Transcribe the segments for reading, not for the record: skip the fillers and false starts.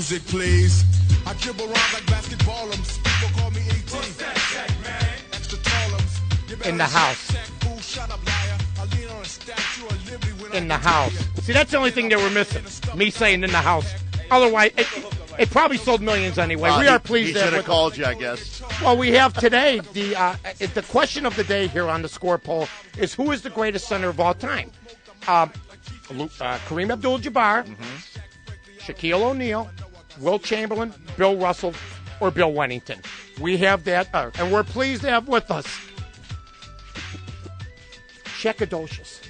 music, please. I dribble around like basketballums. People call me 18. What's that, Shaq, man? Extra tallums. In the house. In the house. See, that's the only thing they were missing. Me saying in the house. Otherwise, it probably sold millions anyway. We are pleased. He should have called you, I guess. Well, we have today the question of the day here on the score poll is who is the greatest center of all time? Kareem Abdul-Jabbar, Shaquille O'Neal, Will Chamberlain, Bill Russell, or Bill Wennington. We have that, and we're pleased to have with us Shaqadocious.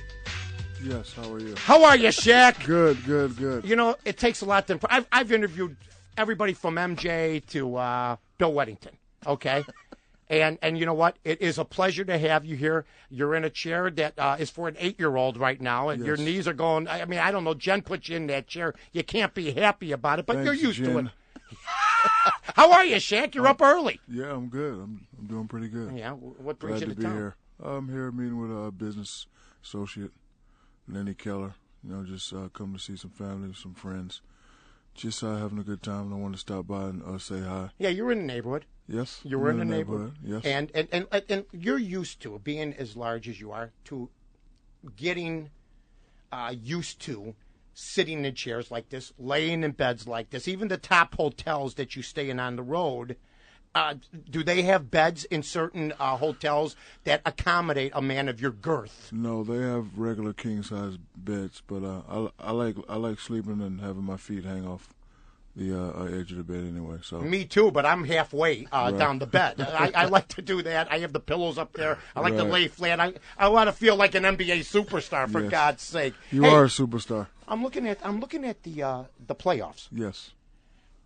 Yes, how are you? How are you, Shaq? Good. You know, it takes a lot to... I've interviewed everybody from MJ to Bill Wennington, okay? and you know what? It is a pleasure to have you here. You're in a chair that is for an 8-year-old right now, and your knees are going... I mean, I don't know. Jen put you in that chair. You can't be happy about it, but Thanks, you're used Jen. to it. How are you, Shaq? You're up early. Yeah, I'm good. I'm doing pretty good. Yeah, what brings Glad you to to be town? here. I'm here meeting with a business associate, Lenny Keller. You know, just come to see some family, some friends. Just having a good time, and I want to stop by and say hi. Yeah, you're in the neighborhood. Yes, You were in the neighborhood. Yes, and you're used to being as large as you are, to getting used to sitting in chairs like this, laying in beds like this. Even the top hotels that you stay in on the road, do they have beds in certain hotels that accommodate a man of your girth? No, they have regular king size beds, but I like sleeping and having my feet hang off the edge of the bed anyway. So me too, but I'm halfway down the bed. I like to do that. I have the pillows up there. I like to lay flat. I want to feel like an NBA superstar, for God's sake. You are a superstar. I'm looking at the playoffs. Yes.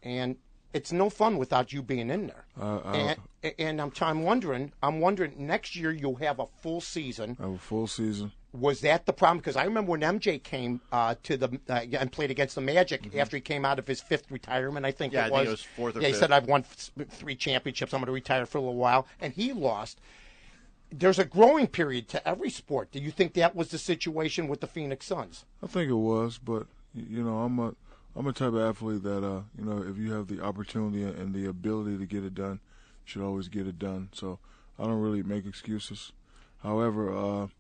And it's no fun without you being in there. And I'm wondering next year you'll have a full season. I have a full season. Was that the problem? Because I remember when MJ came to the and played against the Magic after he came out of his 5th retirement, I think it was. I think it was 4th or 5th. He said, I've won 3 championships. I'm going to retire for a little while. And he lost. There's a growing period to every sport. Do you think that was the situation with the Phoenix Suns? I think it was, but, you know, I'm a type of athlete that, you know, if you have the opportunity and the ability to get it done, you should always get it done. So I don't really make excuses. However,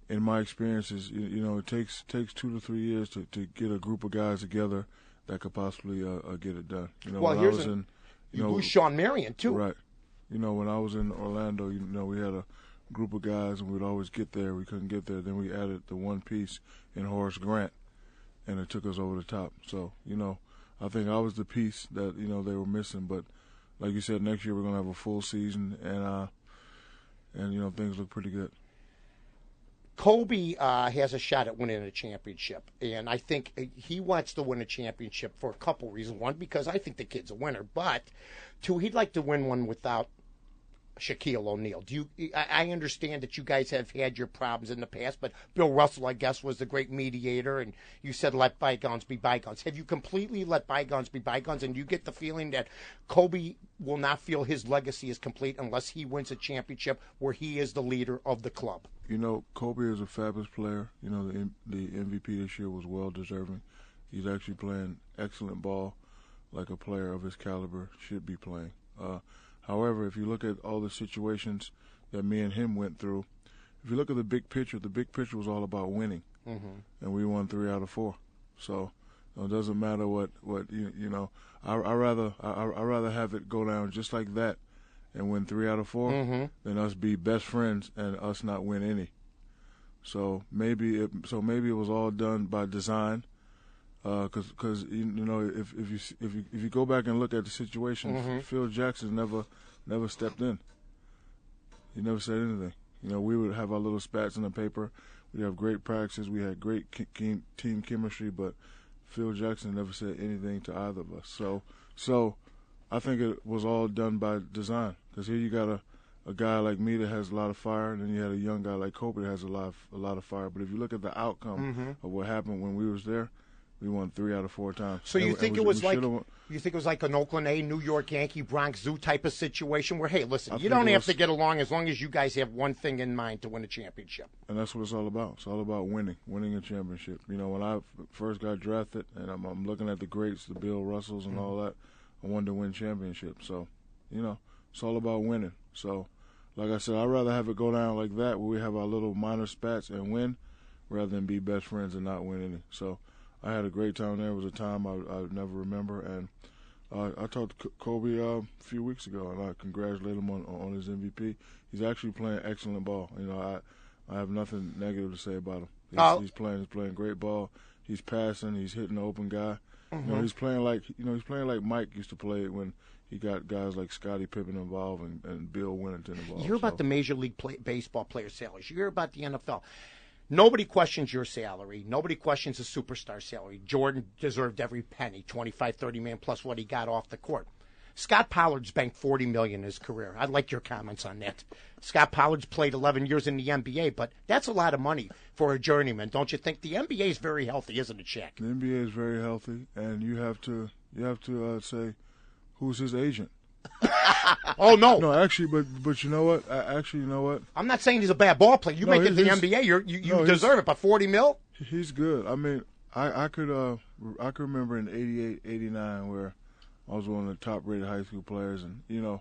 in my experiences, you know, it takes 2 to 3 years to get a group of guys together that could possibly get it done. You know, well, when I was in, you lose Sean Marion too, right? You know, when I was in Orlando, you know, we had a group of guys, and we'd always get there. We couldn't get there. Then we added the one piece in Horace Grant, and it took us over the top. So, you know, I think I was the piece that, you know, they were missing. But like you said, next year we're going to have a full season, and you know, things look pretty good. Kobe has a shot at winning a championship, and I think he wants to win a championship for a couple reasons. One, because I think the kid's a winner, but 2, he'd like to win one without Shaquille O'Neal. I understand that you guys have had your problems in the past, but Bill Russell, I guess, was the great mediator, and you said let bygones be bygones. Have you completely let bygones be bygones, and you get the feeling that Kobe will not feel his legacy is complete unless he wins a championship where he is the leader of the club? You know, Kobe is a fabulous player. You know, the MVP this year was well deserving. He's actually playing excellent ball, like a player of his caliber should be playing. However, if you look at all the situations that me and him went through, if you look at the big picture was all about winning, and we won 3 out of 4. So it doesn't matter what you know. I rather have it go down just like that and win 3 out of 4 than us be best friends and us not win any. So maybe it was all done by design. Because you know, if you go back and look at the situation, Phil Jackson never stepped in. He never said anything. You know, we would have our little spats in the paper. We'd have great practices. We had great team chemistry, but Phil Jackson never said anything to either of us. So I think it was all done by design. Because here you got a guy like me that has a lot of fire, and then you had a young guy like Kobe that has a lot of fire. But if you look at the outcome of what happened when we was there, We won 3 out of 4 times. So you think it was like an Oakland A, New York Yankee, Bronx Zoo type of situation where, hey, listen, you don't have to get along as long as you guys have one thing in mind to win a championship. And that's what it's all about. It's all about winning a championship. You know, when I first got drafted, and I'm looking at the greats, the Bill Russells and all that, I wanted to win championships. So, you know, it's all about winning. So, like I said, I'd rather have it go down like that where we have our little minor spats and win rather than be best friends and not win any. So I had a great time there. It was a time I'll never remember. And I talked to Kobe a few weeks ago, and I congratulated him on his MVP. He's actually playing excellent ball. You know, I have nothing negative to say about him. He's playing great ball. He's passing. He's hitting the open guy. You know, he's playing like Mike used to play when he got guys like Scottie Pippen involved and Bill Winnington involved. You hear about the Major League Baseball player salaries. You hear about the NFL. Nobody questions your salary. Nobody questions the superstar salary. Jordan deserved every penny, 25, 30 million plus what he got off the court. Scott Pollard's banked $40 million in his career. I'd like your comments on that. Scott Pollard's played 11 years in the NBA, but that's a lot of money for a journeyman, don't you think? The NBA is very healthy, isn't it, Shaq? The NBA is very healthy, and you have to say who's his agent. Oh no! No, actually, but you know what? You know what? I'm not saying he's a bad ball player. You make it to the NBA, you deserve it. But $40 million? He's good. I mean, I could remember in '88, '89 where I was one of the top-rated high school players, and you know,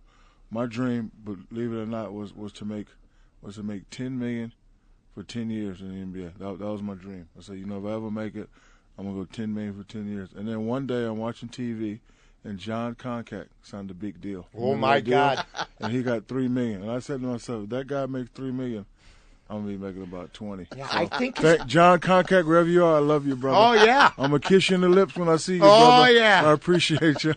my dream, believe it or not, was to make $10 million for 10 years in the NBA. That was my dream. I said, you know, if I ever make it, I'm gonna go $10 million for 10 years. And then one day I'm watching TV. And John Concac signed a big deal. Oh my God! And he got $3 million. And I said to myself, if that guy makes $3 million, I'm gonna be making about 20. Yeah, so, I think John Concac, wherever you are, I love you, brother. Oh yeah. I'm gonna kiss you in the lips when I see you, oh, brother. Yeah. I appreciate you.